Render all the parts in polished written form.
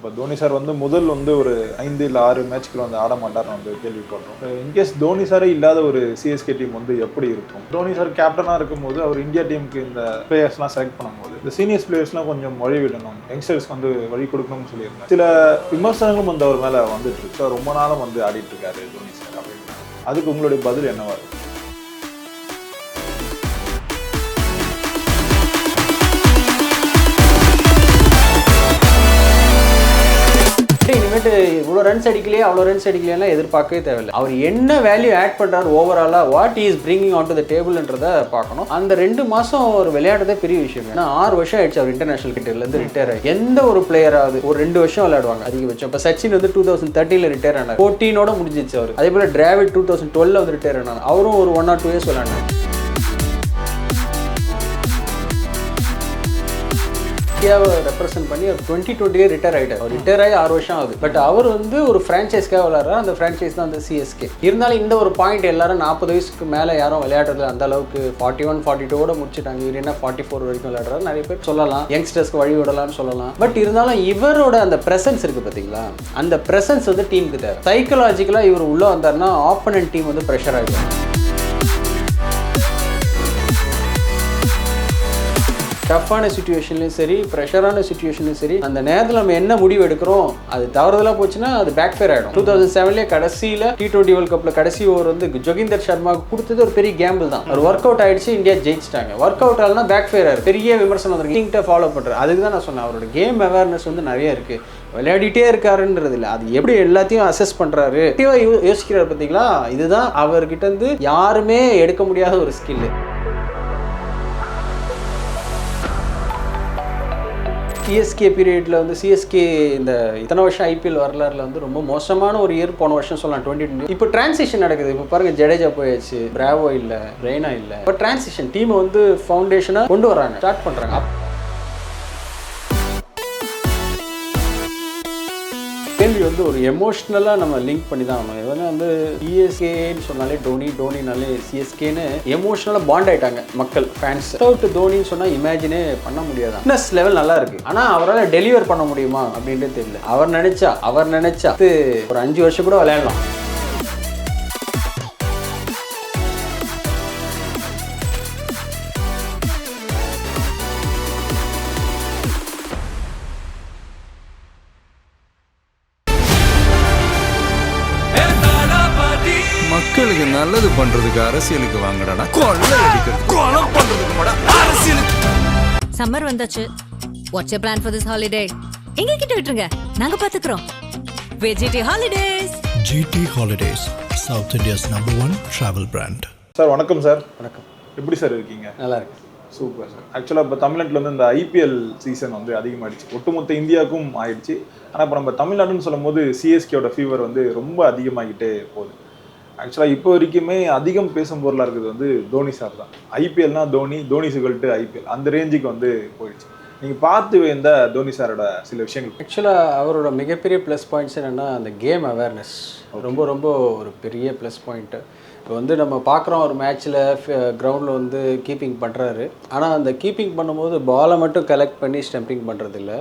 இப்போ தோனி சார் வந்து முதல் வந்து ஒரு 5 இல்லை 6 மேட்ச்க்கு வந்து ஆட மாட்டார்னு வந்து கேள்விப்படுறோம். இன்கேஸ் தோனி சாரே இல்லாத ஒரு சிஎஸ்கே டீம் வந்து எப்படி இருக்கும்? தோனி சார் கேப்டனாக இருக்கும்போது அவர் இந்தியா டீமுக்கு இந்த பிளேயர்ஸ்லாம் செலக்ட் பண்ணும்போது இந்த சீனியர்ஸ் பிளேயர்ஸ்லாம் கொஞ்சம் வழி விடணும், யங்ஸ்டர்ஸ்க்கு வந்து வழி கொடுக்கணும்னு சொல்லியிருந்தாங்க. சில விமர்சனங்களும் வந்து அவர் மேலே வந்துட்டு இருக்கு. ரொம்ப நாளும் வந்து ஆடிட்டு இருக்காரு தோனி சார் அப்படின்னு. அதுக்கு உங்களுடைய பதில் என்னவா இருக்கு? இனிமேட்டு இவ்வளோ ரன்ஸ் அடிக்கலையே அவ்வளோ ரன்ஸ் அடிக்கலையெல்லாம் எதிர்பார்க்கவே தேவையில்லை. அவர் என்ன வேல்யூ ஆட் பண்ணுறாரு ஓவராலாக, what is bringing on to the டேபிள்ன்றதை பார்க்கணும். அந்த 2 மாதம் ஒரு விளையாடுறதே பெரிய விஷயம். ஏன்னா 6 வருஷம் ஆயிடுச்சு அவர் இன்டர்நேஷனல் கிரிக்கெட்லேருந்து ரிட்டையர் ஆகி. எந்த ஒரு பிளேயராவது ஒரு 2 வருஷம் விளையாடுவாங்க அதிகபட்சம். இப்போ சச்சின் வந்து 2013 ரிட்டையர் ஆனார், 14ஓட முடிஞ்சிச்சு அவர். அதே போல் டிராவிட் 2012 வந்து ரிட்டையர் ஆனார், அவரும் ஒரு 1 or 2 இயர்ஸ் விளையாடினார். இந்தியாவை ரெப்ரசென்ட் பண்ணி அவர் 2020 ரிட்டையர் ஆகிட்டார். அவர் ரிட்டையர் ஆகி 6 வருஷம் ஆகுது. பட் அவர் வந்து ஒரு ஃப்ரான்ச்சைஸ்க்காக விளையாடுறாரு. அந்த ஃப்ரான்ச்சைஸ் தான் அந்த சிஎஸ்கே. இருந்தாலும் இந்த ஒரு பாயிண்ட் எல்லாரும் 40 வயசுக்கு மேலே யாரும் விளையாடுறது அந்த அளவுக்கு 41, 42ஓட முடிச்சுட்டாங்க. இவர் என்ன 44 வரைக்கும் விளையாடுறாரு நிறைய பேர் சொல்லலாம். யங்ஸ்டர்ஸ்க்கு வழி விடலாம்னு சொல்லலாம். பட் இருந்தாலும் இவரோட அந்த பிரசன்ஸ் இருக்கு பார்த்தீங்களா, அந்த பிரசன்ஸ் வந்து டீமுக்கு தேவை. சைக்கலாஜிக்கலாக இவர் உள்ளே வந்தார்னா ஆப்போனன்ட் டீம் வந்து ப்ரெஷர் ஆகிடும். டஃப்பான சுச்சுவேஷன்லையும் சரி, ப்ரெஷரான சுச்சுவேஷன்லையும் சரி, அந்த நேரத்தில் நம்ம என்ன முடிவு எடுக்கிறோம் அது தவறுதலாக போச்சுன்னா அது பேக் ஃபேர் ஆகிடும். 2007 கடைசியில் T20 வேர்ல்ட் கப்பில் கடைசி ஓவர் வந்து ஜோகிந்தர் சர்மாவுக்கு கொடுத்தது ஒரு பெரிய கேம்பிள் தான். ஒரு ஒர்க் அவுட் ஆயிடுச்சு, இந்தியா ஜெயிச்சிட்டாங்க. ஒர்க் அவுட் ஆகலன்னா பேக் ஃபேர் ஆயிடும். பெரிய விமர்சனம் வந்துருக்கு. இன்ஸ்டிங்க்டை ஃபாலோ பண்ணுறாரு. அதுக்கு தான் நான் சொன்னேன், அவரோட கேம் அவேர்னஸ் வந்து நிறைய இருக்குது. விளையாடிட்டே இருக்காருன்றது இல்லை, அது எப்படி எல்லாத்தையும் அசஸ் பண்ணுறாரு, யோசிக்கிறாரு பார்த்தீங்களா. இதுதான் அவர்கிட்ட இருந்து யாருமே எடுக்க முடியாத ஒரு ஸ்கில்லு. சிஎஸ்கே பீரியடில் வந்து சிஎஸ்கே இந்த இத்தனை வருஷம் ஐபிஎல் வரலாறுல வந்து ரொம்ப மோசமான ஒரு இயர் போன வருஷம் சொல்லலாம் 2020. இப்போ டிரான்சிஷன் நடக்குது. இப்போ பாருங்க, ஜடேஜா போயாச்சு, பிராவோ இல்லை, ரெய்னா இல்லை. இப்போ டிரான்சிஷன் டீமை வந்து ஃபவுண்டேஷனாக கொண்டு வராங்க, ஸ்டார்ட் பண்ணுறாங்க. கேள்வி வந்து ஒரு எமோஷ்னலாக நம்ம லிங்க் பண்ணி தான் ஆகணும். இது வந்து சிஎஸ்கேன்னு சொன்னாலே டோனினாலே சிஎஸ்கேன்னு எமோஷ்னலாக பாண்ட் ஆகிட்டாங்க மக்கள், ஃபேன்ஸ். வித்தவுட் தோனின்னு சொன்னால் இமேஜினே பண்ண முடியாது. ஃபிட்னஸ் லெவல் நல்லா இருக்குது, ஆனால் அவரால் டெலிவர் பண்ண முடியுமா அப்படின்றது தெரியல. அவர் நினச்சா ஒரு 5 வருஷம் கூட விளையாடலாம். மக்களுக்கு நல்லது பண்றதுக்கு அரசியலுக்கு வாங்கடா, கொள்ளை அடிக்கிறது கொலை பண்றதுக்கு கூட அரசியலுக்கு. சம்மர் வந்தாச்சு. What's your plan for this holiday? எங்க கிட்ட விட்டுருங்க, நாங்க பாத்துக்கிறோம். VGT holidays. GT holidays, south India's #1 travel brand. Sir வணக்கம். சார் வணக்கம். எப்படி சார் இருக்கீங்க? நல்லா இருக்கு. Super sir. ஆக்சுவலாக இப்போ தமிழ்நாட்டில் வந்து இந்த ஐபிஎல் சீசன் வந்து அதிகமாகிடுச்சு, ஒட்டுமொத்த இந்தியாவுக்கும் ஆயிடுச்சு. ஆனால் இப்போ நம்ம தமிழ்நாடுன்னு சொல்லும் போது சிஎஸ்கேயோட ஃபீவர் வந்து ரொம்ப அதிகமாகிட்டே போகுது. ஆக்சுவலாக இப்போ வரைக்குமே அதிகம் பேசும் பொருளாக இருக்குது வந்து தோனி சார் தான். ஐபிஎல்னா தோனி சிகல்ட்டு ஐபிஎல் அந்த ரேஞ்சுக்கு வந்து போயிடுச்சு. நீங்கள் பார்த்து இந்த தோனி சாரோட சில விஷயங்கள். ஆக்சுவலாக அவரோட மிகப்பெரிய ப்ளஸ் பாயிண்ட்ஸ் என்னென்னா அந்த கேம் அவேர்னஸ் ரொம்ப ஒரு பெரிய ப்ளஸ் பாயிண்ட்டு. இப்போ வந்து நம்ம பார்க்குறோம், ஒரு மேட்ச்சில் கிரவுண்டில் வந்து கீப்பிங் பண்ணுறாரு. ஆனால் அந்த கீப்பிங் பண்ணும்போது பாலை மட்டும் கலெக்ட் பண்ணி ஸ்டம்பிங் பண்ணுறதில்ல.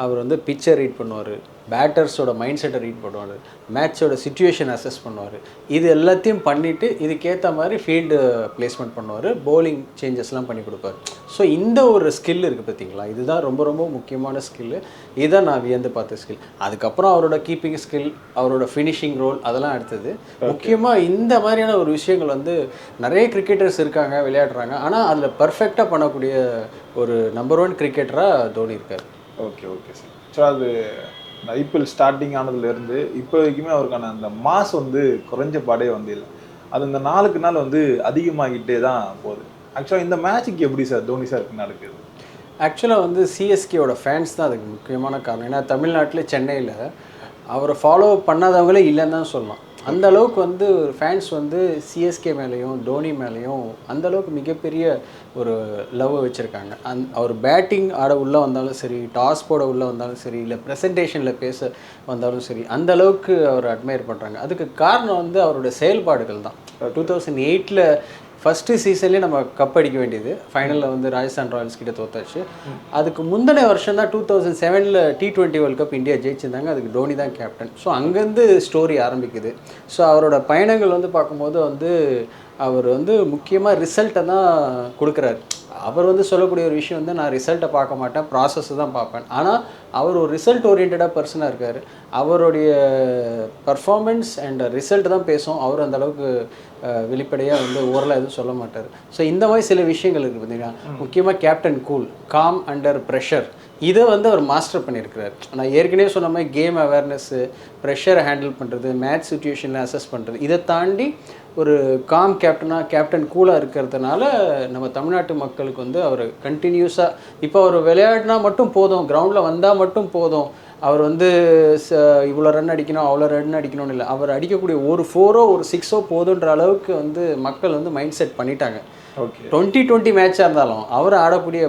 அவர் வந்து பிச்சை ரீட் பண்ணுவார், பேட்டர்ஸோட மைண்ட் செட்டை ரீட் பண்ணுவார், மேட்சோட சிச்சுவேஷன் அசஸ் பண்ணுவார். இது எல்லாத்தையும் பண்ணிவிட்டு இதுக்கேற்ற மாதிரி ஃபீல்டு பிளேஸ்மெண்ட் பண்ணுவார், பவுலிங் சேஞ்சஸ்லாம் பண்ணி கொடுப்பார். ஸோ இந்த ஒரு ஸ்கில் இருக்குது பார்த்தீங்களா, இதுதான் ரொம்ப முக்கியமான ஸ்கில்லு. இதுதான் நான் வியந்து பார்த்த ஸ்கில். அதுக்கப்புறம் அவரோட கீப்பிங் ஸ்கில், அவரோட ஃபினிஷிங் ரோல் அதெல்லாம் எடுத்தது. முக்கியமாக இந்த மாதிரியான ஒரு விஷயங்கள் வந்து நிறைய கிரிக்கெட்டர்ஸ் இருக்காங்க, விளையாடுறாங்க. ஆனால் அதில் பர்ஃபெக்டாக பண்ணக்கூடிய ஒரு நம்பர் 1 கிரிக்கெட்டராக தோனி இருக்கார். Okay sir. ஆக்சுவலாக அது ஐபிஎல் ஸ்டார்டிங் ஆனதுலேருந்து இப்போ வரைக்குமே அவருக்கான அந்த மாஸ் வந்து குறைஞ்ச பாடே வந்து இல்லை. அது இந்த நாளுக்கு நாள் வந்து அதிகமாகிட்டே தான் போகுது. ஆக்சுவலாக இந்த மேட்சுக்கு எப்படி சார் தோனி சாருக்கு நடக்குது? ஆக்சுவலாக வந்து சிஎஸ்கேயோட ஃபேன்ஸ் தான் அதுக்கு முக்கியமான காரணம். ஏன்னா தமிழ்நாட்டில் சென்னையில் அவரை ஃபாலோ பண்ணாதவங்களே இல்லைன்னு தான் சொல்லலாம். அந்த அளவுக்கு வந்து ஃபேன்ஸ் வந்து சிஎஸ்கே மேலேயும் தோனி மேலேயும் அந்தளவுக்கு மிகப்பெரிய ஒரு லவ் வச்சுருக்காங்க. அவர் பேட்டிங் ஆட உள்ளே வந்தாலும் சரி, டாஸ் போட உள்ளே வந்தாலும் சரி, இல்லை ப்ரெசன்டேஷனில் பேச வந்தாலும் சரி, அந்த அளவுக்கு அவர் அட்மையர் பண்ணுறாங்க. அதுக்கு காரணம் வந்து அவரோட செயல்பாடுகள் தான். 2008 ஃபஸ்ட்டு சீசன்லேயே நம்ம கப் அடிக்க வேண்டியது, ஃபைனலில் வந்து ராஜஸ்தான் ராயல்ஸ் கிட்ட தோத்தாச்சு. அதுக்கு முந்தின வருஷம் தான் 2007 T20 வேர்ல்ட் கப் இந்தியா ஜெயிச்சிருந்தாங்க. அதுக்கு டோனி தான் கேப்டன். ஸோ அங்கேருந்து ஸ்டோரி ஆரம்பிக்குது. ஸோ அவரோட பயணங்கள் வந்து பார்க்கும்போது வந்து அவர் வந்து முக்கியமாக ரிசல்ட்டை தான் கொடுக்குறாரு. அவர் வந்து சொல்லக்கூடிய ஒரு விஷயம் வந்து நான் ரிசல்ட்டை பார்க்க மாட்டேன், ப்ராசஸ்ஸை தான் பார்ப்பேன். ஆனால் அவர் ஒரு ரிசல்ட் ஓரியன்டாக பர்சனாக இருக்கார். அவருடைய பர்ஃபார்மன்ஸ் அண்ட் ரிசல்ட் தான் பேசும். அவர் அந்த அளவுக்கு வெளிப்படையாக வந்து ஓரலாக எதுவும் சொல்ல மாட்டார். ஸோ இந்த மாதிரி சில விஷயங்கள் இருக்குது பார்த்தீங்கன்னா, முக்கியமாக captain cool, com under pressure, இதை வந்து அவர் மாஸ்டர் பண்ணியிருக்கிறார். நான் ஏற்கனவே சொன்ன மாதிரி கேம் அவேர்னஸ்ஸு, ப்ரெஷரை ஹேண்டில் பண்ணுறது, மேட்ச் சுச்சுவேஷனில் அசஸ் பண்ணுறது, இதை தாண்டி ஒரு காம் கேப்டன் கூலாக இருக்கிறதுனால நம்ம தமிழ்நாட்டு மக்களுக்கு வந்து அவர் கண்டினியூஸாக இப்போ அவர் விளையாடினா மட்டும் போதும், கிரவுண்டில் வந்தால் மட்டும் போதும், அவர் வந்து இவ்வளோ ரன் அடிக்கணும் அவ்வளோ ரன் அடிக்கணும்னு இல்லை, அவர் அடிக்கக்கூடிய ஒரு 4ஓ ஒரு 6ஓ போதுன்ற அளவுக்கு வந்து மக்கள் வந்து மைண்ட் செட் பண்ணிட்டாங்க. ஓகே, 2020 மேட்சாக இருந்தாலும் அவர் ஆடக்கூடிய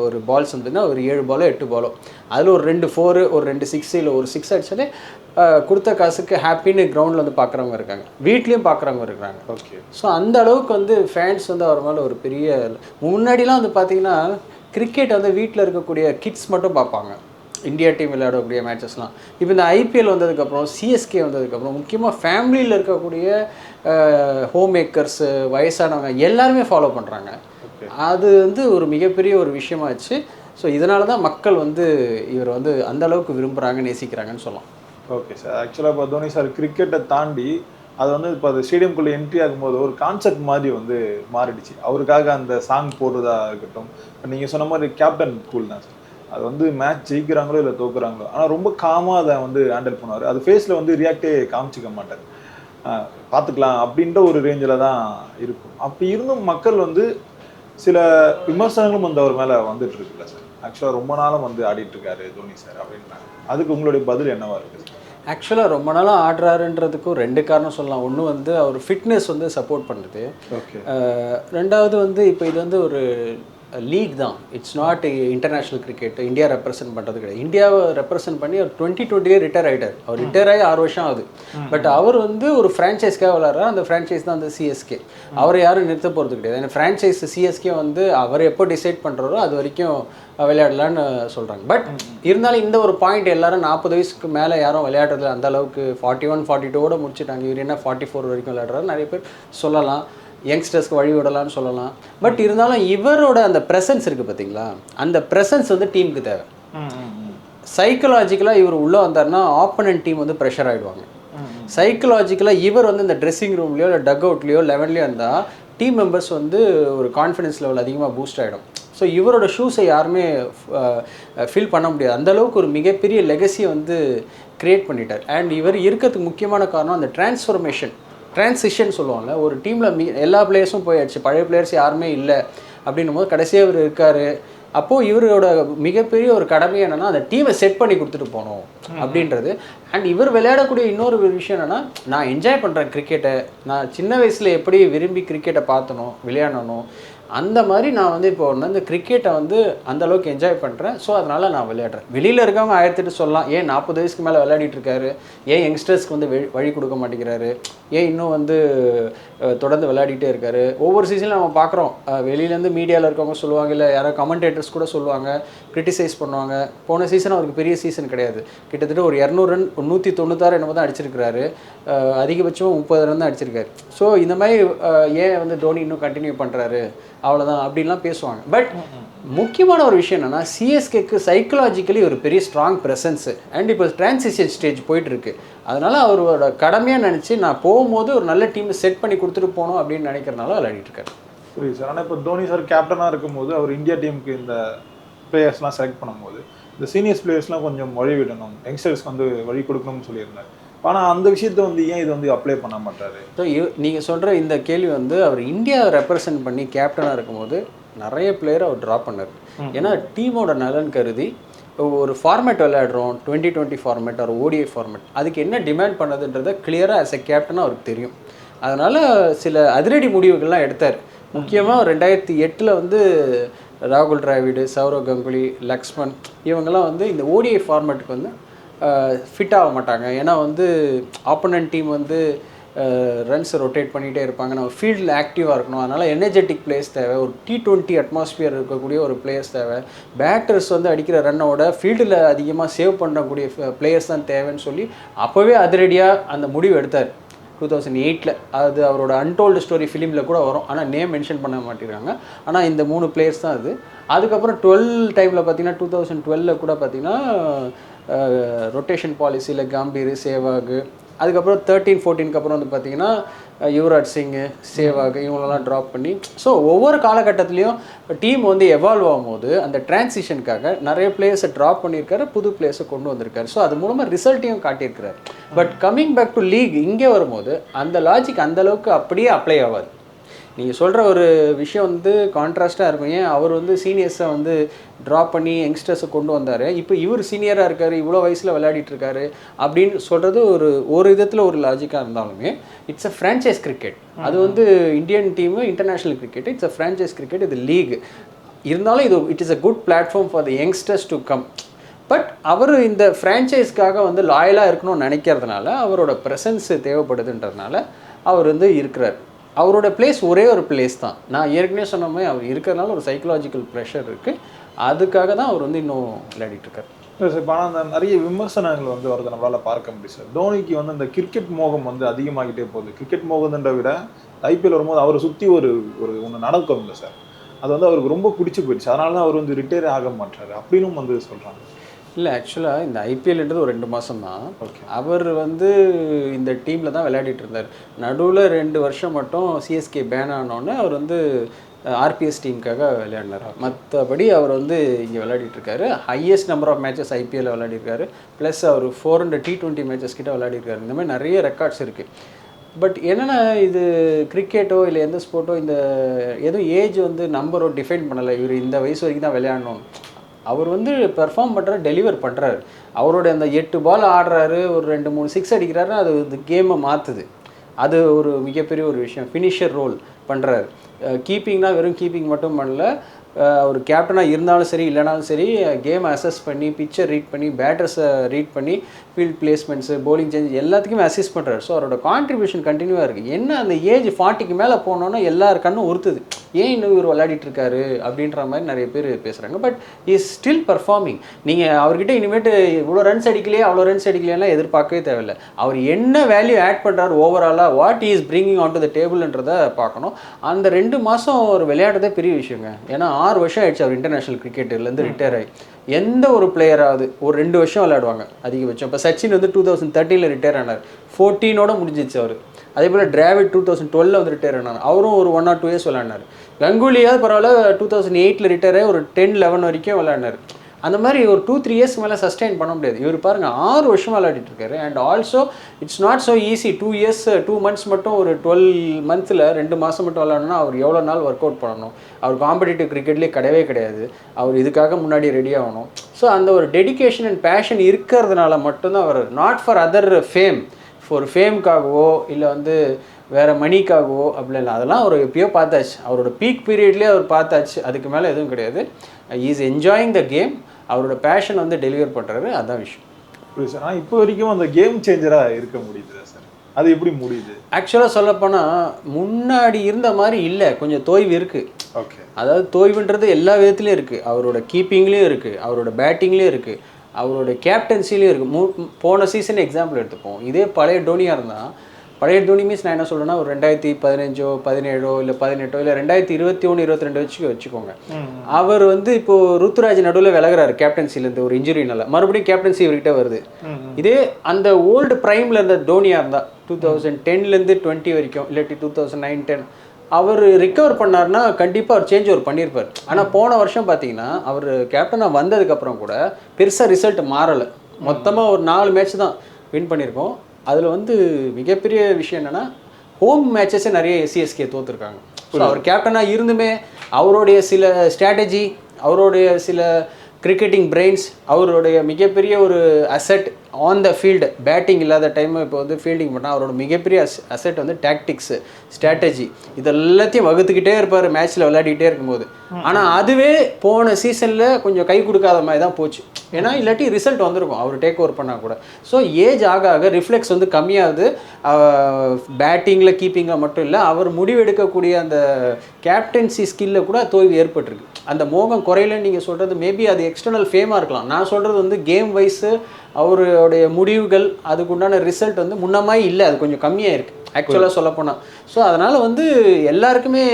ஒரு பால்ஸ் வந்துன்னா ஒரு 7 பாலோ 8 பாலோ, அதில் ஒரு 2 4 ஒரு 2 6 இல்லை ஒரு 6 அடிச்சாலே கொடுத்த காசுக்கு ஹாப்பின்னு கிரவுண்டில் வந்து பார்க்குறவங்க இருக்காங்க, வீட்லேயும் பார்க்குறவங்க இருக்கிறாங்க. ஓகே. ஸோ அந்த அளவுக்கு வந்து ஃபேன்ஸ் வந்து அவர் மேலே ஒரு பெரிய, முன்னாடிலாம் வந்து பார்த்திங்கன்னா கிரிக்கெட் வந்து வீட்டில் இருக்கக்கூடிய கிட்ஸ் மட்டும் பார்ப்பாங்க, இந்தியா டீம் விளையாடக்கூடிய மேட்சஸ்லாம். இப்போ இந்த ஐபிஎல் வந்ததுக்கப்புறம், சிஎஸ்கே வந்ததுக்கப்புறம், முக்கியமாக ஃபேமிலியில் இருக்கக்கூடிய ஹோம் மேக்கர்ஸு, வயசானவங்க எல்லாருமே ஃபாலோ பண்ணுறாங்க. அது வந்து ஒரு மிகப்பெரிய ஒரு விஷயமாச்சு. ஸோ இதனால தான் மக்கள் வந்து இவர் வந்து அந்த அளவுக்கு விரும்புகிறாங்க, நேசிக்கிறாங்கன்னு சொல்லலாம். Okay sir. ஆக்சுவலாக இப்போ தோனி சார் கிரிக்கெட்டை தாண்டி அது வந்து இப்போ அது ஸ்டேடியம்குள்ளே என்ட்ரி ஆகும்போது ஒரு கான்செப்ட் மாதிரி வந்து மாறிடுச்சு. அவருக்காக அந்த சாங் போடுறதா இருக்கட்டும், இப்போ நீங்கள் சொன்ன மாதிரி கேப்டன் கூல் தான் சார். அது வந்து மேட்ச் ஜெயிக்கிறாங்களோ இல்லை தோக்குறாங்களோ, ஆனால் ரொம்ப காமாக அதை வந்து ஹேண்டில் பண்ணுவார். அது ஃபேஸில் வந்து ரியாக்டே காமிச்சிக்க மாட்டார், பார்த்துக்கலாம் அப்படின்ற ஒரு ரேஞ்சில் தான் இருக்கும். அப்படி இருந்தும் மக்கள் வந்து சில விமர்சனங்களும் வந்து அவர் மேலே வந்துட்டு இருக்குல்ல சார். ஆக்சுவலாக ரொம்ப நாளும் வந்து ஆடிட்டு இருக்காரு தோனி சார் அப்படின்றாங்க. அதுக்கு உங்களுடைய பதில் என்னவா இருக்குது சார்? ஆக்சுவலாக ரொம்ப நாளாக ஆடுறாருன்றதுக்கும் 2 காரணம் சொல்லலாம். ஒன்று வந்து அவர் ஃபிட்னஸ் வந்து சப்போர்ட் பண்ணுறது. ஓகே. ரெண்டாவது வந்து இப்போ இது வந்து ஒரு லீக் தான், it's not international cricket. India represent பண்ணுறது கிடையாது. இந்தியாவை ரெப்ரசென்ட் பண்ணி அவர் 2020 ரிட்டையர் ஆகிட்டார். அவர் ரிட்டையர் ஆகி 6 வருஷம் ஆகுது. பட் அவர் வந்து ஒரு ஃப்ரான்ச்சைஸ்க்காக விளையாடுறாரு. அந்த ஃப்ரான்ச்சைஸ் தான் வந்து சிஎஸ்கே. அவரை யாரும் நிறுத்த போகிறது கிடையாது. ஏன்னா ஃப்ரான்ச்சைஸ் சிஎஸ்கே வந்து அவர் எப்போ டிசைட் பண்ணுறாரோ அது வரைக்கும் விளையாடலான்னு சொல்கிறாங்க. பட் இருந்தாலும் இந்த ஒரு பாயிண்ட் எல்லாரும் 40 வயசுக்கு மேலே யாரும் விளையாடுறதுல அந்த அளவுக்கு 41 42 முடிச்சுட்டாங்க. இவர் என்ன 44 வரைக்கும் விளையாடுறாரு நிறைய பேர் சொல்லலாம், யங்ஸ்டர்ஸ்க்கு வழி விடலான்னு சொல்லலாம். பட் இருந்தாலும் இவரோட அந்த ப்ரெசன்ஸ் இருக்குது பார்த்தீங்களா, அந்த ப்ரெசன்ஸ் வந்து டீமுக்கு தேவை. சைக்கலாஜிக்கலாக இவர் உள்ளே வந்தார்னா ஆப்போனன்ட் டீம் வந்து ப்ரெஷர் ஆகிடுவாங்க. சைக்கலாஜிக்கலாக இவர் வந்து இந்த ட்ரெஸ்ஸிங் ரூம்லேயோ இல்லை டக் அவுட்லேயோ 11லேயோ இருந்தால் டீம் மெம்பர்ஸ் வந்து ஒரு கான்ஃபிடன்ஸ் லெவல் அதிகமாக பூஸ்ட் ஆகிடும். ஸோ இவரோட ஷூஸை யாருமே ஃபீல் பண்ண முடியாது. அந்தளவுக்கு ஒரு மிகப்பெரிய லெகசியை வந்து க்ரியேட் பண்ணிட்டார். அண்ட் இவர் இருக்கிறதுக்கு முக்கியமான காரணம் அந்த ட்ரான்சிஷன் சொல்லுவாங்கல்ல, ஒரு டீமில் எல்லா பிளேயர்ஸும் போயாச்சு, பழைய பிளேயர்ஸ் யாருமே இல்லை அப்படின்னும் போது கடைசியாக இவர் இருக்கார். அப்போது இவரோட மிகப்பெரிய ஒரு கடமை என்னென்னா அந்த டீமை செட் பண்ணி கொடுத்துட்டு போகணும் அப்படின்றது. அண்ட் இவர் விளையாடக்கூடிய இன்னொரு விஷயம் என்னென்னா, நான் என்ஜாய் பண்ணுறேன் கிரிக்கெட்டை, நான் சின்ன வயசில் எப்படி விரும்பி கிரிக்கெட்டை பார்த்தணும் விளையாடணும், அந்த மாதிரி நான் வந்து இப்போ இந்த கிரிக்கெட்டை வந்து அந்தளவுக்கு என்ஜாய் பண்ணுறேன். ஸோ அதனால் நான் விளையாடுறேன். வெளியில் இருக்கவங்க 1008 சொல்லலாம், ஏன் 40 வயசுக்கு மேலே விளையாடிட்டு இருக்காரு, ஏன் யங்ஸ்டர்ஸ்க்கு வந்து வழி கொடுக்க மாட்டேங்கிறாரு, ஏன் இன்னும் வந்து தொடர்ந்து விளையாடிட்டே இருக்காரு. ஒவ்வொரு சீசனில் நம்ம பார்க்குறோம், வெளியிலேருந்து மீடியாவில் இருக்கவங்க சொல்லுவாங்க, இல்லை யாராவது கமெண்டேட்டர்ஸ் கூட சொல்லுவாங்க, கிரிட்டிசைஸ் பண்ணுவாங்க. போன சீசன் அவருக்கு பெரிய சீசன் கிடையாது, கிட்டத்தட்ட ஒரு 200 ரன் 196 என்னமோ தான் அடிச்சிருக்கிறாரு, அதிகபட்சம் 30 ரன் தான் அடிச்சிருக்காரு. ஸோ இந்த மாதிரி ஏன் வந்து தோனி இன்னும் கண்டினியூ பண்ணுறாரு அவ்வளோதான் அப்படின்லாம் பேசுவாங்க. பட் முக்கியமான ஒரு விஷயம் என்னென்னா, சிஎஸ்கேக்கு சைக்கலாஜிக்கலி ஒரு பெரிய ஸ்ட்ராங் ப்ரெசன்ஸு. அண்ட் இப்போ டிரான்சிஷன் ஸ்டேஜ் போயிட்டுருக்கு. அதனால் அவரோட கடமையாக நினச்சி நான் போகும்போது ஒரு நல்ல டீமை செட் பண்ணி கொடுத்துட்டு போகணும் அப்படின்னு நினைக்கிறனால விளையாடிட்டு இருக்காரு. புரியுது சார். ஆனால் இப்போ தோனி சார் கேப்டனாக இருக்கும்போது அவர் இந்தியா டீமுக்கு இந்த பிளேயர்ஸ்லாம் செலக்ட் பண்ணும்போது இந்த சீனியர்ஸ் பிளேயர்ஸ்லாம் கொஞ்சம் வழி விடணும், யங்ஸ்டர்ஸ்க்கு வந்து வழி கொடுக்கணும்னு சொல்லியிருந்தார். ஆனால் அந்த விஷயத்தை வந்து ஏன் இது வந்து அப்ளை பண்ண மாட்டாரு? ஸோ நீங்கள் சொல்கிற இந்த கேள்வி வந்து அவர் இந்தியாவை ரெப்ரசன்ட் பண்ணி கேப்டனாக இருக்கும்போது நிறைய பிளேயரை அவர் ட்ராப் பண்ணார். ஏன்னா டீமோட நலன் கருதி ஒரு ஃபார்மேட் விளையாடுறோம், 2020 ஃபார்மேட் ஒரு ஓடிஐ ஃபார்மேட், அதுக்கு என்ன டிமாண்ட் பண்ணதுன்றதை கிளியராக ஆஸ் எ கேப்டனாக அவருக்கு தெரியும். அதனால் சில அதிரடி முடிவுகள்லாம் எடுத்தார். முக்கியமாக 2008 வந்து ராகுல் டிராவிடு, சௌரவ் கங்குலி, லக்ஷ்மன் இவங்கெல்லாம் வந்து இந்த ஓடிஐ ஃபார்மேட்டுக்கு வந்து ஃபிட் ஆக மாட்டாங்க. ஏன்னா வந்து ஆப்போனன்ட் டீம் வந்து ரன்ஸை ரொட்டேட் பண்ணிகிட்டே இருப்பாங்க, நம்ம ஃபீல்டில் ஆக்டிவாக இருக்கணும். அதனால் எனர்ஜெட்டிக் பிளேயர்ஸ் தேவை, ஒரு T20 அட்மாஸ்பியர் இருக்கக்கூடிய ஒரு பிளேயர்ஸ் தேவை, பேட்டர்ஸ் வந்து அடிக்கிற ரன்னோட ஃபீல்டில் அதிகமாக சேவ் பண்ணக்கூடிய பிளேயர்ஸ் தான் தேவைன்னு சொல்லி அப்போவே அதிரடியாக அந்த முடிவு எடுத்தார் 2008. அது அவரோட அன்டோல்டு ஸ்டோரி ஃபிலிமில் கூட வரும், ஆனால் நேம் மென்ஷன் பண்ண மாட்டேங்கிறாங்க. ஆனால் இந்த 3 பிளேயர்ஸ் தான் அது. அதுக்கப்புறம் 12 டைமில் பார்த்தீங்கன்னா 2012 கூட பார்த்தீங்கன்னா ரொட்டேஷன் பாலிசியில் கம்பீர், சேவாக், அதுக்கப்புறம் 13-14க்கு அப்புறம் வந்து பார்த்தீங்கன்னா யுவராஜ் சிங், சேவாக் இவங்களெல்லாம் ட்ராப் பண்ணி, ஸோ ஒவ்வொரு காலகட்டத்துலேயும் டீம் வந்து எவால்வ் ஆகும்போது அந்த டிரான்சிஷனுக்காக நிறைய பிளேயர்ஸை ட்ராப் பண்ணியிருக்காரு, புது பிளேயர்ஸை கொண்டு வந்திருக்காரு. ஸோ அது மூலமாக ரிசல்ட்டையும் காட்டியிருக்கிறார். But coming back to league இங்கே வரும்போது அந்த லாஜிக் அந்தளவுக்கு அப்படியே அப்ளை ஆகாது. நீங்கள் சொல்கிற ஒரு விஷயம் வந்து கான்ட்ராஸ்ட்டாக இருக்கும். ஏன் அவர் வந்து சீனியர்ஸை வந்து ட்ராப் பண்ணி யங்ஸ்டர்ஸை கொண்டு வந்தார், இப்போ இவர் சீனியராக இருக்கார், இவ்வளோ வயசில் விளையாடிட்டு இருக்காரு அப்படின்னு சொல்கிறது ஒரு விதத்தில் ஒரு லாஜிக்காக இருந்தாலுமே இட்ஸ் அ ஃப்ரான்ச்சைஸ் கிரிக்கெட். அது வந்து Indian team international cricket, it's a franchise cricket, இது லீக் இருந்தாலும் இது it is a good platform for the youngsters to come. But அவர் இந்த ஃப்ரான்ச்சைஸ்க்காக வந்து லாயலாக இருக்கணும்னு நினைக்கிறதுனால அவரோட ப்ரெசன்ஸ் தேவைப்படுதுன்றதுனால அவர் வந்து இருக்கிறார். அவரோட பிளேஸ் ஒரே ஒரு பிளேஸ் தான். நான் ஏற்கனவே சொன்ன மாதிரி அவர் இருக்கிறதுனால ஒரு சைக்கலாஜிக்கல் ப்ரெஷர் இருக்குது, அதுக்காக தான் அவர் வந்து இன்னும் விளையாடிட்டு இருக்கார். சார் இப்போ ஆனால் அந்த நிறைய விமர்சனங்கள் வந்து வரதை நம்மளால் பார்க்க முடியும் சார். தோனிக்கு வந்து அந்த கிரிக்கெட் மோகம் வந்து அதிகமாகிட்டே போகுது. கிரிக்கெட் மோகம்ன்ற விட ஐபிஎல் வரும்போது அவரை சுற்றி ஒரு ஒன்று நடக்கும் இல்லை சார், அது வந்து அவருக்கு ரொம்ப பிடிச்சி போயிடுச்சு, அதனால தான் அவர் வந்து ரிட்டையர் ஆக மாட்டார் அப்படின்னு வந்து சொல்கிறாங்க. இல்லை, ஆக்சுவலாக இந்த ஐபிஎல்ன்றது ஒரு 2 மாதம் தான். அவர் வந்து இந்த டீமில் தான் விளையாடிட்டு இருந்தார். நடுவில் 2 வருஷம் மட்டும் சிஎஸ்கே பேன் ஆனோடனே அவர் வந்து ஆர்பிஎஸ் டீமுக்காக விளையாடினார். மற்றபடி அவர் வந்து இங்கே விளையாடிட்டு இருக்காரு. Highest number of matches IPL விளையாடிருக்காரு. ப்ளஸ் அவர் 400 T20 மேட்சஸ் கிட்ட விளையாடிருக்காரு. இந்த மாதிரி நிறைய ரெக்கார்ட்ஸ் இருக்குது. பட் என்னென்னா இது கிரிக்கெட்டோ இல்லை எந்த ஸ்போர்ட்டோ இந்த எதுவும் ஏஜ் வந்து நம்பரோ டிஃபைன் பண்ணலை. இவர் இந்த வயசு வரைக்கும் தான் விளையாடணும். அவர் வந்து பெர்ஃபார்ம் பண்ணுறாரு, டெலிவர் பண்ணுறாரு. அவரோட அந்த 8 பால் ஆடுறாரு, ஒரு 2-3 6 அடிக்கிறாருன்னா அது இந்த கேமை மாற்றுது. அது ஒரு மிகப்பெரிய ஒரு விஷயம். ஃபினிஷர் ரோல் பண்ணுறாரு. கீப்பிங்னா வெறும் கீப்பிங் மட்டும் பண்ணல, ஒரு கேப்டனாக இருந்தாலும் சரி இல்லைனாலும் சரி கேமை அசஸ் பண்ணி, பிச்சை ரீட் பண்ணி, பேட்டர்ஸை ரீட் பண்ணி, ஃபீல்ட் பிளேஸ்மெண்ட்ஸு, பவுலிங் சேஞ்ச் எல்லாத்துக்குமே அசிஸ்ட் பண்ணுறாரு. ஸோ அவரோட கான்ட்ரிபியூஷன் கண்டினியூவாக இருக்குது. என்ன அந்த ஏஜ் 40க்கு மேலே போனோன்னா எல்லார் கண்ணும் உறுத்துது, ஏன் இன்னும் இவர் விளையாடிட்டு இருக்காரு அப்படின்ற மாதிரி நிறைய பேர் பேசுகிறாங்க. But is still performing. நீங்கள் அவர்கிட்ட இனிமேட்டு இவ்வளோ ரன்ஸ் அடிக்கலையே அவ்வளோ ரன்ஸ் அடிக்கலையெல்லாம் எதிர்பார்க்கவே தேவையில்லை. அவர் என்ன வேல்யூ ஆட் பண்ணுறாரு ஓவராலாக, what is bringing on to the டேபிள்ன்றதை பார்க்கணும். அந்த 2 மாதம் ஒரு விளையாடுறதே பெரிய விஷயங்க. ஏன்னா 6 வருஷம் ஆயிடுச்சு அவர் இன்டர்நேஷ்னல் கிரிக்கெட்லேருந்து ரிட்டையர் ஆகி. எந்த ஒரு பிளேயராவது ஒரு 2 வருஷம் விளையாடுவாங்க அதிகபட்சம். இப்போ சச்சின் வந்து 2013 ரிட்டையர் ஆனார், 14ஓட முடிஞ்சிச்சு அவர். அதே போல் டிராவிட் 2012 வந்து ரிட்டையர் ஆனார், அவரும் ஒரு 1 or 2 இயர்ஸ் விளையாடினார். கங்குலியாவது பரவாயில்ல 2008 ரிட்டையர் ஆகி ஒரு 10-11 வரைக்கும் விளையாடினார். அந்த மாதிரி ஒரு 2-3 இயர்ஸ்க்கு மேலே சஸ்டெயின் பண்ண முடியாது. இவர் பாருங்கள் 6 வருஷம் விளையாடிட்டு இருக்காரு. And also it's not so easy. 2 months மட்டும் ஒரு 12 months 2 மாதம் மட்டும் விளையாடணும்னா அவர் எவ்வளோ நாள் ஒர்க் அவுட் பண்ணணும். அவர் காம்படிட்டிவ் கிரிக்கெட்லேயே கிடையாது. அவர் இதுக்காக முன்னாடி ரெடி ஆகணும். ஸோ அந்த ஒரு டெடிகேஷன் அண்ட் பேஷன் இருக்கிறதுனால மட்டும்தான் அவர் நாட் ஃபார் அதர் ஃபேம், ஒரு ஃபேமுக்காகவோ இல்லை வந்து வேறு மணிக்காகவோ அப்படி இல்லை. அதெல்லாம் அவர் எப்பயோ பார்த்தாச்சு. அவரோட பீக் பீரியட்லேயே அவர் பார்த்தாச்சு. அதுக்கு மேலே எதுவும் கிடையாது. Is enjoying the game. அவரோட பேஷன் வந்து டெலிவர் பண்ணுறாரு, அதுதான் விஷயம். புரியுது சார். ஆனால் இப்போ வரைக்கும் அந்த கேம் சேஞ்சராக இருக்க முடியுது சார், அது எப்படி முடியுது? ஆக்சுவலாக சொல்லப்போனால் முன்னாடி இருந்த மாதிரி இல்லை, கொஞ்சம் தோய்வு இருக்குது. ஓகே, அதாவது தோய்வுன்றது எல்லா விதத்துலேயும் இருக்குது. அவரோட கீப்பிங்லேயும் இருக்குது, அவரோட பேட்டிங்லேயும் இருக்குது, அவரோட கேப்டன்சிலையும் இருக்குது. போன சீசன் எக்ஸாம்பிள் எடுத்துப்போம். இதே பழைய டோனியாக இருந்தால், பழைய டோனி மீன்ஸ் நான் என்ன சொல்கிறேன்னா ஒரு 2015 17 இல்லை 18 இல்லை 2021 22 வச்சுக்கோங்க. அவர் வந்து இப்போது ருத்துராஜ் நடுவில் விலகிறாரு கேப்டன்சிலேருந்து ஒரு இன்ஜுரினால, மறுபடியும் கேப்டன்சி இவர்கிட்ட வருது. இதே அந்த ஓல்டு ப்ரைமில் இருந்த டோனியாக இருந்தால் 2010 20 வரைக்கும் இல்லாட்டி 2009-10 அவர் ரிக்கவர் பண்ணார்னா கண்டிப்பாக அவர் சேஞ்ச் ஓவர் பண்ணியிருப்பார். ஆனால் போன வருஷம் பார்த்தீங்கன்னா அவர் கேப்டனாக வந்ததுக்கப்புறம் கூட பெருசாக ரிசல்ட் மாறலை. மொத்தமாக ஒரு 4 மேட்ச் தான் வின் பண்ணியிருக்கோம். அதில் வந்து மிகப்பெரிய விஷயம் என்னென்னா ஹோம் மேட்சஸே நிறைய சிஎஸ்கே தோற்றுருக்காங்க. ஸோ அவர் கேப்டனாக இருந்துமே அவருடைய சில ஸ்ட்ராட்டஜி, அவருடைய சில கிரிக்கெட்டிங் பிரெயின்ஸ், அவருடைய மிகப்பெரிய ஒரு asset, on the field batting இல்லாத டைம் இப்போ வந்து ஃபீல்டிங் பண்ணால் அவரோட மிகப்பெரிய அசெட் வந்து டாக்டிக்ஸு ஸ்ட்ராட்டஜி இது எல்லாத்தையும் வகுத்துக்கிட்டே இருப்பார் மேட்ச்சில் விளையாடிக்கிட்டே இருக்கும்போது. ஆனால் அதுவே போன சீசனில் கொஞ்சம் கை கொடுக்காத மாதிரி தான் போச்சு. ஏன்னா இல்லாட்டி ரிசல்ட் வந்திருக்கும் அவர் டேக் ஓவர் பண்ணால் கூட. ஸோ ஏஜ் ஆக ஆக ரிஃப்ளெக்ஸ் வந்து கம்மியாகுது. பேட்டிங்கில் கீப்பிங்கில் மட்டும் இல்லை, அவர் முடிவெடுக்கக்கூடிய அந்த கேப்டன்சி ஸ்கில்ல கூட தோய்வு ஏற்பட்டிருக்கு. அந்த மோகம் குறையிலன்னு நீங்கள் சொல்கிறது மேபி அது எக்ஸ்டர்னல் ஃபேமாக இருக்கலாம். நான் சொல்கிறது வந்து கேம் வைஸு அவருடைய முடிவுகள் அதுக்குண்டான ரிசல்ட் வந்து முன்னமாய் இல்லை, அது கொஞ்சம் கம்மியாக இருக்குது ஆக்சுவலாக சொல்லப்போனால். ஸோ அதனால் வந்து எல்லாருக்குமே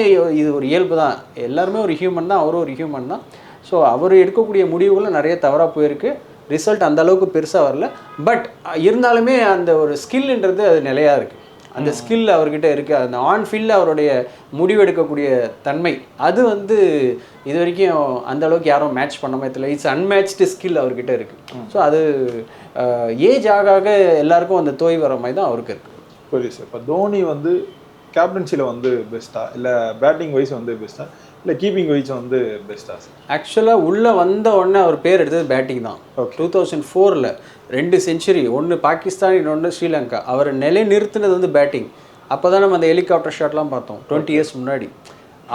இது ஒரு இயல்பு தான், எல்லாருமே ஒரு ஹியூமன் தான், அவரும் ஒரு ஹியூமன் தான். ஸோ அவர் எடுக்கக்கூடிய முடிவுகளும் நிறைய தவறாக போயிருக்கு, ரிசல்ட் அந்த அளவுக்கு பெருசாக வரல. பட் இருந்தாலுமே அந்த ஒரு ஸ்கில்ன்றது அது நிலையாக இருக்குது, அந்த ஸ்கில் அவர்கிட்ட இருக்குது. அந்த ஆன் ஃபீல்டில் அவருடைய முடிவெடுக்கக்கூடிய தன்மை அது வந்து இது வரைக்கும் அந்த அளவுக்கு யாரும் மேட்ச் பண்ண மாதிரி தெரியல. இட்ஸ் அன்மேட்ச்டு ஸ்கில் அவர்கிட்ட இருக்குது. ஸோ அது ஏஜ் ஆக ஆக எல்லாருக்கும் அந்த தோய் வர மாதிரி தான் அவருக்கு இருக்குது. புரியுது சார். இப்போ தோனி வந்து கேப்டன்சியில் வந்து பெஸ்ட்டா, இல்லை பேட்டிங் வைஸ் வந்து பெஸ்ட்டா, இல்லை கீப்பிங் வைஸ் வந்து பெஸ்ட்டா சார்? ஆக்சுவலாக உள்ளே வந்த உடனே அவர் பேர் எடுத்தது பேட்டிங் தான். 2004 2 செஞ்சுரி, ஒன்று பாகிஸ்தான் இன்னொன்று ஸ்ரீலங்கா. அவர் நிலை நிறுத்தினது வந்து பேட்டிங். அப்போ தான் நம்ம அந்த ஹெலிகாப்டர் ஷாட்லாம் பார்த்தோம் 20 இயர்ஸ் முன்னாடி.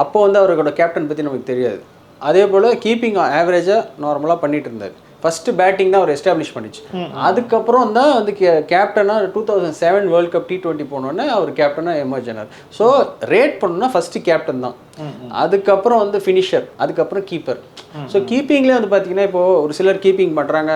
அப்போ வந்து அவரோட கேப்டன் பற்றி நமக்கு தெரியாது. அதே போல் கீப்பிங் ஆவரேஜாக நார்மலாக பண்ணிட்டு இருந்தார். ஃபஸ்ட்டு பேட்டிங் தான் அவர் எஸ்டாப்ளிஷ் பண்ணிச்சு. அதுக்கப்புறம் தான் வந்து கேப்டனாக 2007 வேர்ல்ட் கப் T20 போனோடனே அவர் கேப்டனாக எமர்ஜ் ஆனார். ஸோ ரேட் பண்ணணும்னா ஃபஸ்ட்டு கேப்டன் தான், அதுக்கப்புறம் வந்து ஃபினிஷர், அதுக்கப்புறம் கீப்பர். ஸோ கீப்பிங்லேயே வந்து பார்த்தீங்கன்னா இப்போது ஒரு சிலர் கீப்பிங் பண்ணுறாங்க,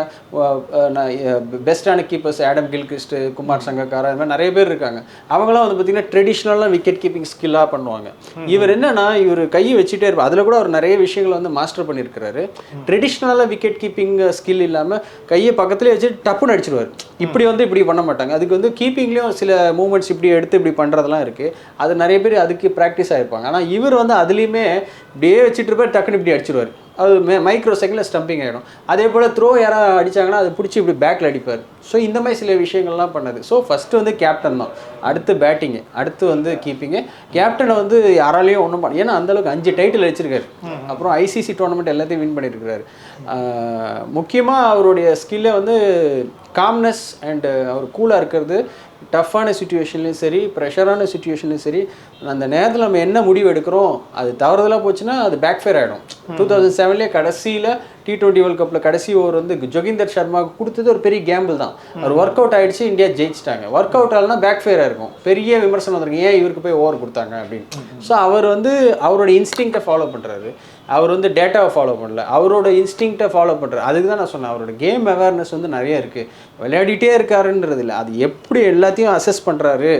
பெஸ்ட்டான keepers Adam Gilchrist, Kumar Sangakkara, இது மாதிரி நிறைய பேர் இருக்காங்க. அவங்களாம் வந்து பார்த்தீங்கன்னா ட்ரெடிஷ்னலாக விக்கெட் கீப்பிங் ஸ்கில்லாக பண்ணுவாங்க. இவர் என்னன்னா இவர் கையை வச்சுட்டே இருப்பார். அதில் கூட அவர் நிறைய விஷயங்கள் வந்து மாஸ்டர் பண்ணியிருக்கிறாரு. ட்ரெடிஷ்னலாக விக்கெட் கீப்பிங் ஸ்கில் இல்லாமல் கையை பக்கத்துலேயே வச்சு டப்புன்னு அடிச்சிடுவார். இப்படி வந்து இப்படி பண்ண மாட்டாங்க. அதுக்கு வந்து கீப்பிங்லேயும் சில மூமெண்ட்ஸ் இப்படி எடுத்து இப்படி பண்ணுறதெல்லாம் இருக்குது. அது நிறைய பேர் அதுக்கு ப்ராக்டிஸ் ஆகிருப்பாங்க. ஆனால் இவர் வந்து அதுலேயுமே இப்படியே வச்சுட்டு இருப்பார், டக்குன்னு இப்படி அடிச்சிடுவார். அது மைக்ரோ செகண்டில் ஸ்டம்பிங் ஆகிடும். அதே போல் த்ரோ யாராவது அடித்தாங்கன்னா அது பிடிச்சி இப்படி பேக்கில் அடிப்பார். ஸோ இந்த மாதிரி சில விஷயங்கள்லாம் பண்ணது. ஸோ ஃபஸ்ட்டு வந்து கேப்டன் தான், அடுத்து பேட்டிங்கு, அடுத்து வந்து கீப்பிங்கு. கேப்டனை வந்து யாராலையும் ஒன்றும் பண்ண, ஏன்னா அந்தளவுக்கு 5 டைட்டில் வச்சிருக்காரு. அப்புறம் ஐசிசி டோர்னமெண்ட் எல்லாத்தையும் வின் பண்ணியிருக்கிறாரு. முக்கியமாக அவருடைய ஸ்கில்லை வந்து காம்னஸ் அண்டு அவர் கூலாக இருக்கிறது. டஃப்பான சுச்சுவேஷன்லையும் சரி, ப்ரெஷரான சுச்சுவேஷன்லையும் சரி, அந்த நேரத்தில் நம்ம என்ன முடிவு எடுக்கிறோம் அது தவறுதலாக போச்சுன்னா அது பேக்ஃபயர் ஆகிடும். 2007 கடைசியில் T20 வேர்ல்ட் கப்பில் கடைசி ஓவர் வந்து ஜோகிந்தர் சர்மாவுக்கு கொடுத்தது ஒரு பெரிய கேம்பிள் தான். அவர் ஒர்க் அவுட் ஆகிடுச்சு, இந்தியா ஜெயிச்சிட்டாங்க. ஒர்க் அவுட் ஆகலன்னா பேக்ஃபயர் ஆகிருக்கும், பெரிய விமர்சனம் வந்திருக்கு, ஏன் இவருக்கு போய் ஓவர் கொடுத்தாங்க அப்படின்னு. ஸோ அவர் வந்து அவரோட இன்ஸ்டிங்க்டை ஃபாலோ பண்ணுறாரு, அவர் வந்து டேட்டாவை ஃபாலோ பண்ணல, அவரோட இன்ஸ்டிங்க்டை ஃபாலோ பண்ணுறாரு. அதுக்கு தான் நான் சொன்னேன் அவரோட கேம் அவேர்னஸ் வந்து நிறைய இருக்குது. விளையாடிட்டே இருக்காருன்றது இல்லை, அது எப்படி எல்லாத்தையும் அசஸ் பண்ணுறாரு.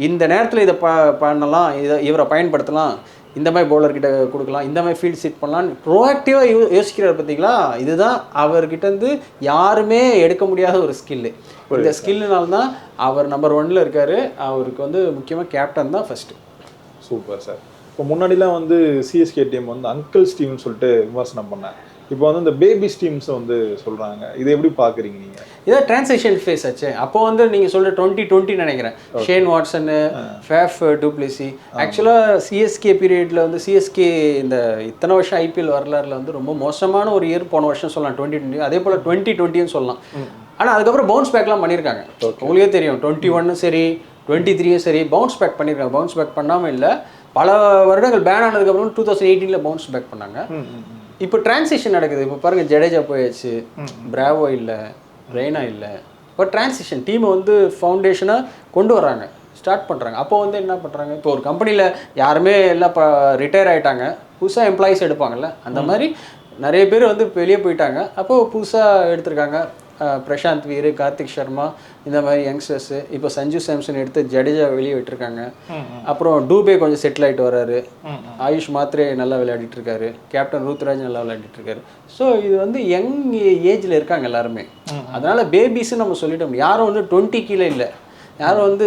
இந்த நேரத்தில் இதை பண்ணலாம், இவரை பயன்படுத்தலாம், இந்த மாதிரி பவுலர்கிட்ட கொடுக்கலாம், இந்த மாதிரி ஃபீல்ட் செட் பண்ணலாம், ப்ரோஆக்டிவாக யோசிக்கிறார். பார்த்தீங்களா, இதுதான் அவர்கிட்டருந்து யாருமே எடுக்க முடியாத ஒரு ஸ்கில்லு. இந்த ஸ்கில்லுனால்தான் அவர் நம்பர் 1ல் இருக்கார். அவருக்கு வந்து முக்கியமாக கேப்டன் தான் ஃபஸ்ட்டு. Super sir. இப்போ முன்னாடிலாம் வந்து சிஎஸ்கே டீம் வந்து அங்கிள் ஸ்டீம்னு சொல்லிட்டு விமர்சனம் பண்ணாங்க. இப்போ வந்து இந்த பேபி ஸ்டீம்ஸ் வந்து சொல்கிறாங்க. இதை எப்படி பார்க்குறீங்க நீங்கள்? இதான் டிரான்சிஷன் ஃபேஸ் ஆச்சு. அப்போ வந்து நீங்கள் சொல்கிற 2020 நினைக்கிறேன், ஷேன் வாட்சனு, ஃபேஃப் டூப்ளசி. ஆக்சுவலாக சிஎஸ்கே பீரியடில் வந்து சிஎஸ்கே இந்த இத்தனை வருஷம் ஐபிஎல் வரலாறுல வந்து ரொம்ப மோசமான ஒரு இயர் போன வருஷம் சொல்லலாம் 2020. அதே போல் 2020 சொல்லலாம். ஆனால் அதுக்கப்புறம் பவுன்ஸ் பேக்லாம் பண்ணியிருக்காங்க. உங்களுக்கே தெரியும் 21 சரி 23 சரி பவுன்ஸ் பேக் பண்ணியிருக்காங்க. பவுன்ஸ் பேக் பண்ணாமல் இல்லை, பல வருடங்கள் பேன் ஆனதுக்கப்புறம் 2018 பவுன்ஸ் பேக் பண்ணாங்க. இப்போ டிரான்சிஷன் நடக்குது. இப்போ பாருங்கள், ஜடேஜா போயாச்சு, பிராவோ இல்லை, ரெய்னா இல்லை. இப்போ டிரான்சிஷன் டீமை வந்து ஃபவுண்டேஷனாக கொண்டு வர்றாங்க, ஸ்டார்ட் பண்ணுறாங்க. அப்போ வந்து என்ன பண்ணுறாங்க, இப்போ ஒரு கம்பெனியில் யாருமே எல்லாம் இப்போ ரிட்டையர் ஆகிட்டாங்க, புதுசாக எம்ப்ளாயிஸ் எடுப்பாங்கள்ல, அந்த மாதிரி நிறைய பேர் வந்து வெளியே போயிட்டாங்க. அப்போது புதுசாக எடுத்திருக்காங்க. பிரசாந்த் வீர், கார்த்திக் சர்மா, இந்த மாதிரி யங்ஸ்டர்ஸு. இப்போ சஞ்சு சாம்சன் எடுத்து ஜடேஜா வெளியே விட்டுருக்காங்க. அப்புறம் டூபே கொஞ்சம் செட்டில் ஆகிட்டு வர்றாரு. ஆயுஷ் மாத்ரே நல்லா விளையாடிட்டு இருக்காரு. கேப்டன் ருத்ராஜ் நல்லா விளையாடிட்டு இருக்காரு. ஸோ இது வந்து யங் ஏஜில் இருக்காங்க எல்லாருமே. அதனால் பேபிஸ்ன்னு நம்ம சொல்லிட்டோம். யாரும் வந்து 20 கீழே இல்லை, யாரும் வந்து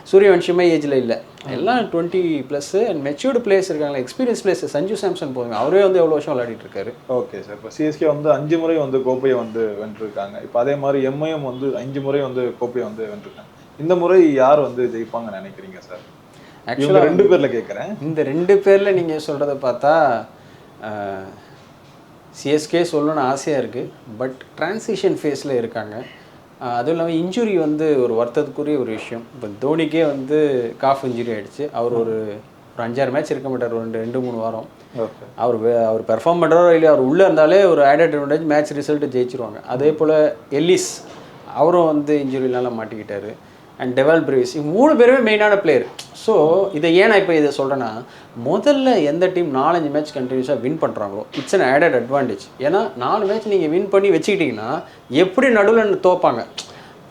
சூரியவன்ஷியமே ஏஜில் இல்லை, எல்லாம் 20+ அண்ட் மெச்சூர்டு பிளேயர்ஸ் இருக்காங்களா, எக்ஸ்பீரியன்ஸ் பிளேயர்ஸ். சஞ்சு சாம்சன் போதுங்க, அவரே வந்து எவ்வளோ வருஷம் விளையாடிட்டு இருக்காரு. Okay sir. இப்போ சிஎஸ்கே வந்து 5 முறை வந்து கோப்பையை வந்து வென்றிருக்காங்க. இப்போ அதே மாதிரி எம்ஐஎம் வந்து 5 முறை வந்து கோப்பையை வந்து வென்றிருக்காங்க. இந்த முறை யார் வந்து ஜெயிப்பாங்கன்னு நினைக்கிறீங்க சார்? ஆக்சுவலாக 2 பேரில் கேட்குறேன். இந்த 2 பேரில் நீங்கள் சொல்கிறத பார்த்தா சிஎஸ்கே சொல்லணும்னு ஆசையாக இருக்குது, பட் டிரான்சிஷன் ஃபேஸில் இருக்காங்க. அதுவும் இல்லாமல் இன்ஜுரி வந்து ஒரு வருத்தத்துக்குரிய ஒரு விஷயம். இப்போ தோனிக்கே வந்து காஃப் இன்ஜுரி ஆகிடுச்சு. அவர் ஒரு 5-6 மேட்ச் இருக்க மாட்டார், ஒரு 2-3 வாரம். அவர் பெர்ஃபார்ம் பண்ணுறாரோ இல்லையா, அவர் உள்ளே இருந்தாலே ஒரு ஆடட் அட்வான்டேஜ், மேட்ச் ரிசல்ட்டு ஜெயிச்சிருவாங்க. அதே போல் எல்லிஸ் அவரும் வந்து இன்ஜுரினால மாட்டிக்கிட்டார். அண்ட் டெவல் பிரேவிஸ், 3 பேருமே மெயினான பிளேயர். ஸோ இதை ஏன் நான் இப்போ இதை சொல்கிறேன்னா, முதல்ல எந்த டீம் 4-5 மேட்ச் கண்டினியூஸாக வின் பண்ணுறாங்களோ இட்ஸ் அன் ஆடட் அட்வான்டேஜ். ஏன்னா 4 மேட்ச் நீங்கள் வின் பண்ணி வச்சுக்கிட்டிங்கன்னா எப்படி நடுவில் தோப்பாங்க.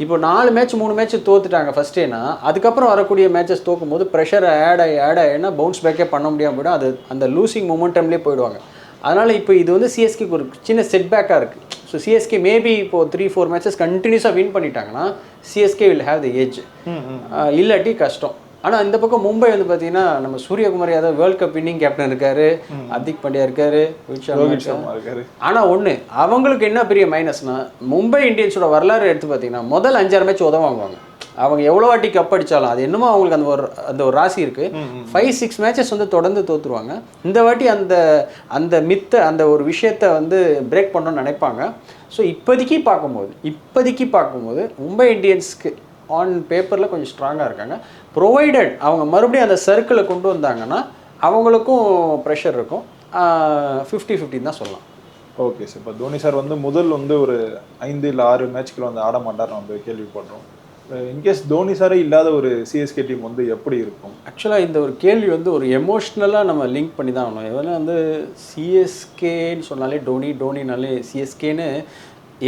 இப்போ 4 மேட்ச் 3 மேட்ச் தோத்துட்டாங்க ஃபஸ்ட்டேனா, அதுக்கப்புறம் வரக்கூடிய மேட்சஸ் தோக்கும் போது ப்ரெஷர் ஆட் ஆகினா பவுன்ஸ் பேக்கே பண்ண முடியாமல் போய்டும். அது அந்த லூசிங் மொமெண்டம்லேயே போயிடுவாங்க. அதனால் இப்போ இது வந்து சிஎஸ்கேக்கு ஒரு சின்ன செட்பேக்காக இருக்குது. ஸோ சிஎஸ்கே மேபி இப்போது 3-4 மேட்சஸ் கண்டினியூஸாக வின் பண்ணிட்டாங்கன்னா CSK will have the age, இல்லாட்டி கஷ்டம். ஆனால் இந்த பக்கம் மும்பை வந்து பார்த்தீங்கன்னா நம்ம Suryakumar Yadav world cup winning captain இருக்காரு, ஹர்திக் பாண்டியா இருக்காரு, ரோஹித் சர்மா இருக்காரு. ஆனால் ஒன்று அவங்களுக்கு என்ன பெரிய மைனஸ்னா, மும்பை இந்தியன்ஸோட வரலாறு எடுத்து பார்த்தீங்கன்னா முதல் 5-6 மேட்ச் உதவாங்குவாங்க. அவங்க எவ்வளோ வாட்டி கப் அடித்தாலும் அது என்னமோ அவங்களுக்கு அந்த ஒரு ராசி இருக்குது. 5-6 மேட்சஸ் வந்து தொடர்ந்து தோற்றுருவாங்க. இந்த வாட்டி அந்த அந்த ஒரு விஷயத்தை வந்து பிரேக் பண்ணணும்னு நினைப்பாங்க. ஸோ இப்போதைக்கு பார்க்கும்போது மும்பை இந்தியன்ஸ்க்கு ஆன் பேப்பரில் கொஞ்சம் ஸ்ட்ராங்காக இருக்காங்க. ப்ரொவைடட் அவங்க மறுபடியும் அந்த சர்க்கிளை கொண்டு வந்தாங்கன்னா அவங்களுக்கும் ப்ரெஷர் இருக்கும். 50-50 தான் சொல்லலாம். ஓகே சார், இப்போ தோனி சார் வந்து முதல் வந்து ஒரு 5 இல்லை 6 மேட்ச்கள் வந்து ஆட மாட்டார்னு வந்து கேள்விப்படுறோம். இன்கேஸ் தோனி சாரே இல்லாத ஒரு சிஎஸ்கே டீம் வந்து எப்படி இருக்கும்? ஆக்சுவலாக இந்த ஒரு கேள்வி வந்து ஒரு எமோஷ்னலாக நம்ம லிங்க் பண்ணி தான் ஆகணும். ஏன்னா வந்து சிஎஸ்கேன்னு சொன்னாலே டோனினாலே சிஎஸ்கேன்னு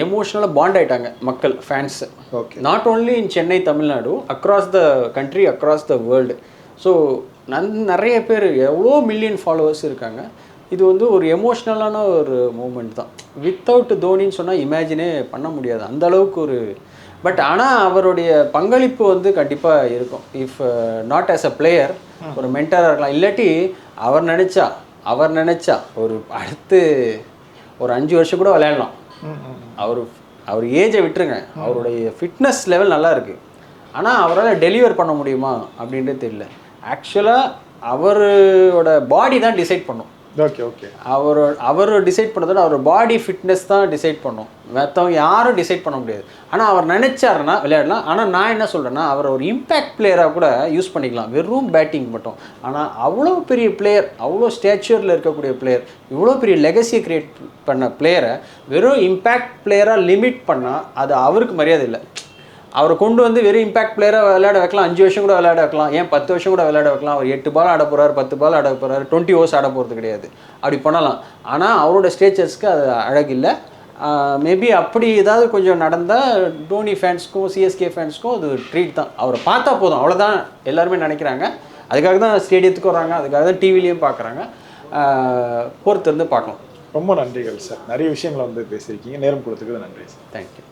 எமோஷ்னலாக பாண்ட் ஆகிட்டாங்க மக்கள், fans. Okay, not only in Chennai, Tamil Nadu, across the country, across the world. So நிறைய பேர், எவ்வளோ மில்லியன் ஃபாலோவர்ஸ் இருக்காங்க. இது வந்து ஒரு எமோஷ்னலான ஒரு மூமெண்ட் தான். வித்தவுட் தோனின்னு சொன்னால் இமேஜினே பண்ண முடியாது அந்த அளவுக்கு ஒரு. பட் ஆனால் அவருடைய பங்களிப்பு வந்து கண்டிப்பாக இருக்கும். If not as a player, ஒரு மென்டராக இருக்கலாம். இல்லாட்டி அவர் நினச்சா ஒரு அடுத்து ஒரு 5 வருஷம் கூட விளையாடலாம். அவர் ஏஜை விட்டுருங்க, அவருடைய ஃபிட்னஸ் லெவல் நல்லா இருக்குது. ஆனால் அவரால் டெலிவர் பண்ண முடியுமா அப்படின்றது தெரியல. ஆக்சுவலாக அவரோட பாடி தான் டிசைட் பண்ணும். ஓகே, அவர் டிசைட் பண்ணதோட அவர் பாடி ஃபிட்னஸ் தான் டிசைட் பண்ணும். மற்றவங்க யாரும் டிசைட் பண்ண முடியாது. ஆனால் அவர் நினைச்சாருன்னா விளையாடலாம். ஆனால் நான் என்ன சொல்கிறேன்னா, அவர் ஒரு இம்பேக்ட் பிளேயராக கூட யூஸ் பண்ணிக்கலாம், வெறும் பேட்டிங் மட்டும். ஆனால் அவ்வளோ பெரிய பிளேயர், அவ்வளோ ஸ்டேச்சரில் இருக்கக்கூடிய பிளேயர், இவ்வளோ பெரிய லெகசியை கிரியேட் பண்ண பிளேயரை வெறும் இம்பேக்ட் பிளேயராக லிமிட் பண்ணால் அது அவருக்கு மரியாதை இல்லை. அவரை கொண்டு வந்து வெறும் இம்பாக்ட் பிளேயராக விளையாட வைக்கலாம், 5 வருஷம் கூட விளையாட வைக்கலாம், ஏன் 10 வருஷம் கூட விளையாட வைக்கலாம். அவர் 8 பால் ஆட போகிறார், 10 பால் ஆட போகிறாரு, 20 ஓவர்ஸ் ஆட போகிறது கிடையாது, அப்படி பண்ணலாம். ஆனால் அவரோட ஸ்டேச்சர்ஸ்க்கு அது அழகில்லை. மேபி அப்படி ஏதாவது கொஞ்சம் நடந்தால் டோனி ஃபேன்ஸ்க்கும் சிஎஸ்கே ஃபேன்ஸ்க்கும் அது ட்ரீட் தான். அவரை பார்த்தா போதும், அவ்வளோதான் எல்லாருமே நினைக்கிறாங்க. அதுக்காக தான் ஸ்டேடியத்துக்கு வராங்க, அதுக்காக தான் டிவிலையும் பார்க்குறாங்க. பொறுத்திருந்து பார்க்கலாம். ரொம்ப நன்றிகள் சார், நிறைய விஷயங்களை வந்து பேசியிருக்கீங்க. நேரம் கொடுத்துக்கிறது நன்றி சார். தேங்க்யூ.